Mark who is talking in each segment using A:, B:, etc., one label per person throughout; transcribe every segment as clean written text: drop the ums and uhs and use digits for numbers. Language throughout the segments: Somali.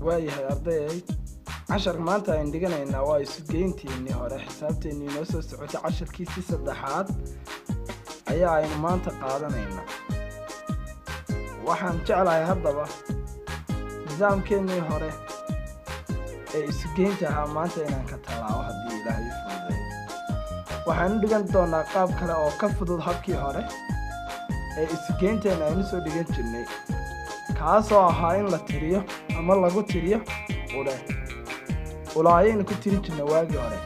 A: waayahay ardayay casharka maanta ayaan dhiganaynaa waa isugeyntiinii hore xisaabteennii inoo soo socotay casharkiisii saddexaad ayaa aynu maanta qaadanaynaa. waxaan jeclahay haddaba nidaamkeennii hore ee isugeynta ahaa maanta inaan ka tallaabo haddii ilaahay fududeeyo. waxaanu dhigan doonaa qaab kale oo ka fudud habkii hore ee isugeynteenna aynu soo dhigan jirnay, kaasoo ahaa in la tiriyo ama lagu tiriyo ula ayaynu ku tiri jirnay waagii hore.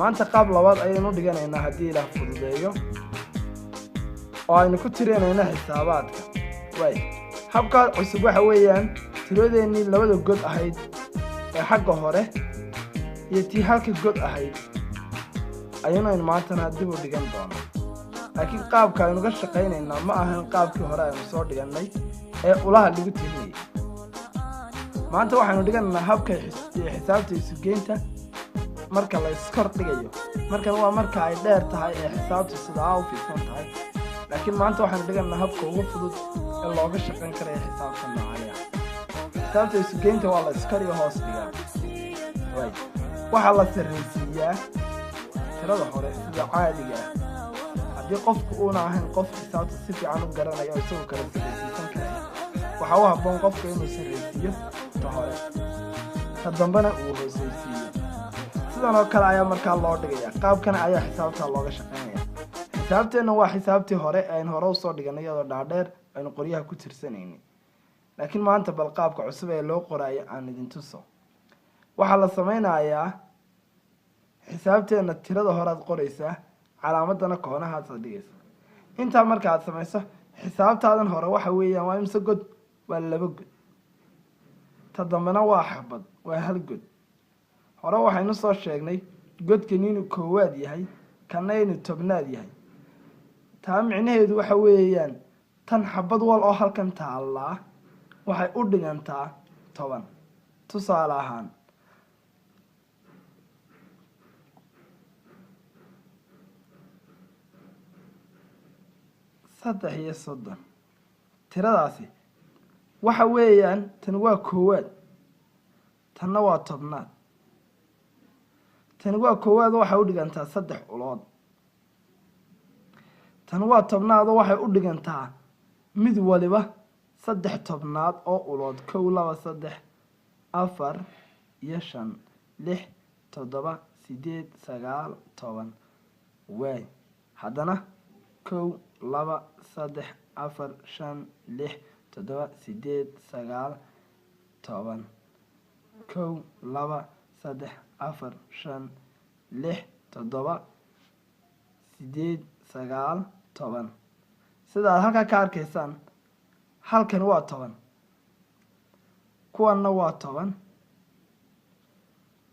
A: maanta qaab labaad ayaynu dhiganaynaa haddii ilaah fududeeyo, oo aynu ku tirinayna xisaabaadka. habkaa cusub waxa weeyaan tiradeennii labada god ahayd ee xagga hore iyo tii halka god ahayd ayaynu maantana dib u dhigan doonaa. laakiin qaabka aynu ka shaqaynaynaa ma ahan qaabkii hore aynu soo dhigannay ee ulaha lagu tirinayay. maanta waxaynu dhiganaynaa habka xisaabta isugeynta marka la iskor dhigayo. markan waa marka ay dheer tahay ee xisaabtu sidaa u fiidsan tahay, laakiin maanta waxaynu dhiganaynaa habka ugu fudud ee looga shaqayn karayo xisaabta noocaaya. xisaabta isugeynta waa la iskor iyo hoos dhigaa. waxaa la sarraysiiyaa tirada hore sida caadiga ah. haddii qofku uuna ahayn qof xisaabta si fiican u garanayo oo isagoo kala sarraysiisan karaya, waxaa u habboon qofka inuu sarraysiiyo ta hore, ta dambena uu hoosaysiiyo. sidan oo kale ayaa markaa loo dhigaya. qaabkana ayaa xisaabta looga shaqaynaya. xisaabteenna waa xisaabtii hore ee aynu hore usoo dhiganay iyadoo dhaadheer aynu qoryaha ku tirsanaynin. laakiin maanta bal qaabka cusub ee loo qoraayo aan idin tuso. waxaa la samaynayaa xisaabteenna tirada hore aad qoraysaa, calaamadana koonahaad dhigaysa. intaa marka aad samayso xisaabtaadan hore waxa weeyaan waa imse god? waa 2 god. ta dambena waa xabad, waa 1 god. hore waxaynu soo sheegnay godkan inuu koowaad yahay, kana inuu tobnaad yahay. taa micnaheedu waxa weeyaan tan xabad wal oo halkan taallaa waxay u dhigantaa 10. tusaale ahaan saddex iyo 30. tiradaasi waxa weeyaan tan waa koowaad, tanna waa tobnaad. tani waa koowaad waxay u dhigantaa 3 ulood. tan waa tobnaad waxay u dhigantaa mid waliba 3 tobnaad oo ulood. 1 2 3 4 iyo 5 6 7 8 9 10. waay haddana 1 2 3 4 5 6 7 8 9 10. 1 2 3 4 5 6 7 8 9 10. sidaad halkaa ka arkaysaan halkan waa 10, kuwanna waa 10,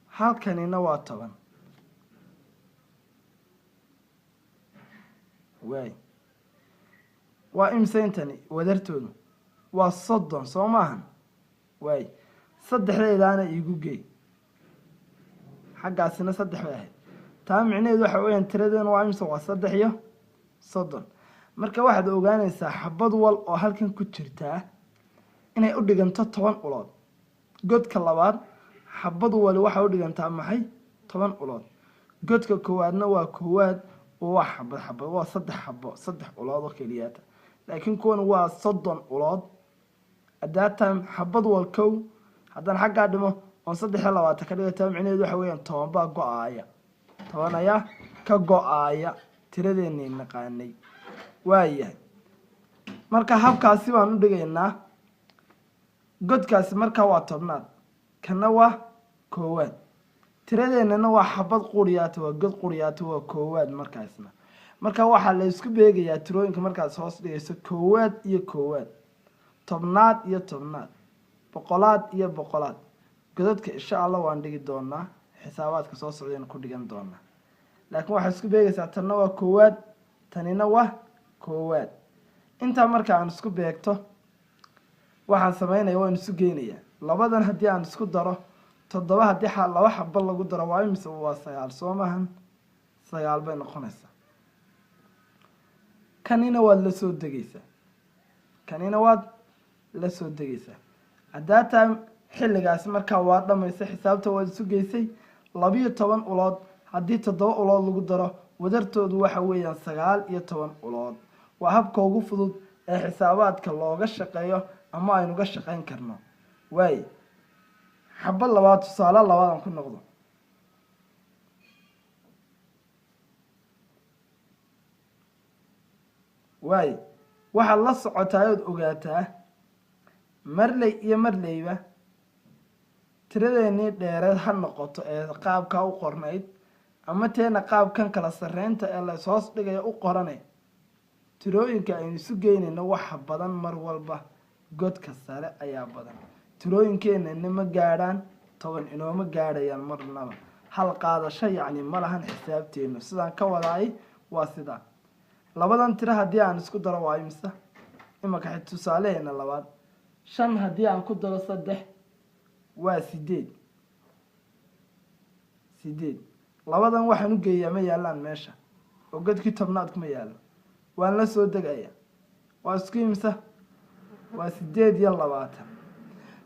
A: halkanina waa 10. waay waa imsayntani wadartoodu waa 30 soo maahan. waay saddexdeedaana iigu geey, xaggaasina 3 bay ahayd. taa micnaheedu waxa weeyaan tiradeena waa imse? waa 3 iyo 30. marka waxaad ogaanaysaa xabad wal oo halkan ku jirtaa inay u dhiganto 10 ulood. godka labaad xabad wali waxay u dhigantaa maxay? 10 ulood. godka koowaadna waa koowaad oo waa xabad waa 3 xabo, 3 ulood oo keliyaata. laakiin kuwan waa 30 ulood. at that time xabad wal kow haddaan xaggaa dhimo oon 23 ka dhigataa micnaheedu waxa weeyaan 10 baa go-aaya. 10 ayaa ka go-aaya tiradeennii naqaanay. waayahay marka habkaasi baan u dhigaynaa. godkaasi markaa waa tobnaad, kana waa koowaad. tiradeennana waa xabad quriyaato waa god quriyaato waa koowaad markaasna marka waxaa la isku beegayaa tirooyinka markaas hoos dhigayso koowaad iyo koowaad tobnaad iyo tobnaad boqolaad iyo boqolaad godadka insha Allah waan dhigi doonaa xisaabaadka soo socdeen ku dhigan doonaa laakiin waxa isku beegaysaa tanna waa koowaad tanina waa koowaad inta marka aan isku beegto waxaan sameeynaa waan isu geynayaa labadan hadii aan isku daro 7 hadii laba xabba lagu daro waa imisa waa 9 Soomahan 9 bay noqonaysaa kanina waa la soo degaysaa kanina waa la soo degaysaa hadda xilligaas marka waa dhamaysa xisaabta waa isu geysay 12 ulood hadii 7 ulood lagu daro wadartoodu waxa weeyaan 19 ulood waa habka ugu fudud ee xisaabaadka looga shaqeeyo ama aynu ga shaqeyn karno way xabba labaad tusaale labaad aan ku noqdo way waxa la socotaa oo ogaataa marley iyo marleyba tiradeeni dheereed ha noqoto ee qaabka u qornayd ama teena qaabkan kala sareynta ee la soo dhigay u qoranay tirooyinka aynu isu geynayno waxa badan mar walba godka sare ayaa badan tirooyinkeena ma gaadhaan 10 inooma gaadhayaan marnaba hal qaadasho yacni ma lahan xisaabteena sidaan ka wadaay waa sida labadan tira hadii aan isku daro waa imisa imaka xid tusaaleena labaad 5 hadii aan ku daro 3 waa 8 labadan waxaan u geeyaa ma yaalaan meesha oo godkii tobnaad kuma yaalo waan la soo degaya waa isku imisa waa 8 iyo 20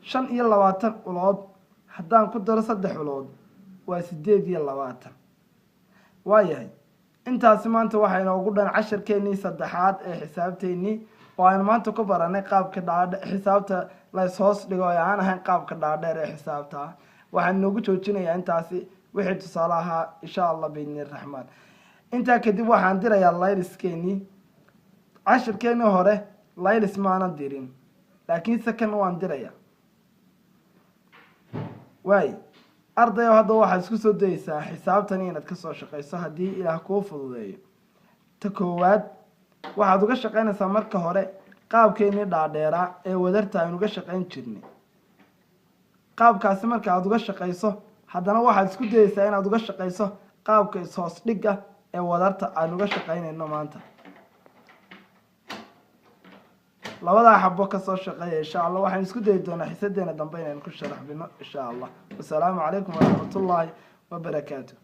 A: 5 iyo 20 ulood haddaan ku daro 3 ulood waa 8 iyo 20 waayahay intaasi maanta waxa inoogu dhan casharkeennii saddexaad ee xisaabteennii oo aan maanta ku baranay qaabka xisaabta la hoos dhigo ee aan ahayn qaabka dhaadheer ee xisaabta waxaan noogu joojinayaa intaasi wixii tusaale ahaa insha Allah biidni raxmaan inta kadib waxaan dirayaa layliskeenii casharkeennii hore laylis maana dirin laakiin sakan waan dirayaa way ardayo hadda waxa isku soo daysaa xisaabtan inaad ka soo shaqeyso hadii ilaah kuu fududeeyo ta koowaad waxaad uga shaqeynaysaa marka hore qaabkeennii dhaadheera ee wadarta aynu uga shaqeyn jirnay qaabkaasi marka aad uga shaqeyso haddana waxaad isku dayaysaa inaad uga shaqeyso qaabka is hoos dhiga ee wadarta aynu uga shaqeynayno maanta labada xabbo ka soo shaqeeya insha Allah waxaan isku dayi doonaa xisadeena dambe inaan ku sharaxbino insha Allah wassalaamu calaykum wa rahmatullaahi wa barakaatuh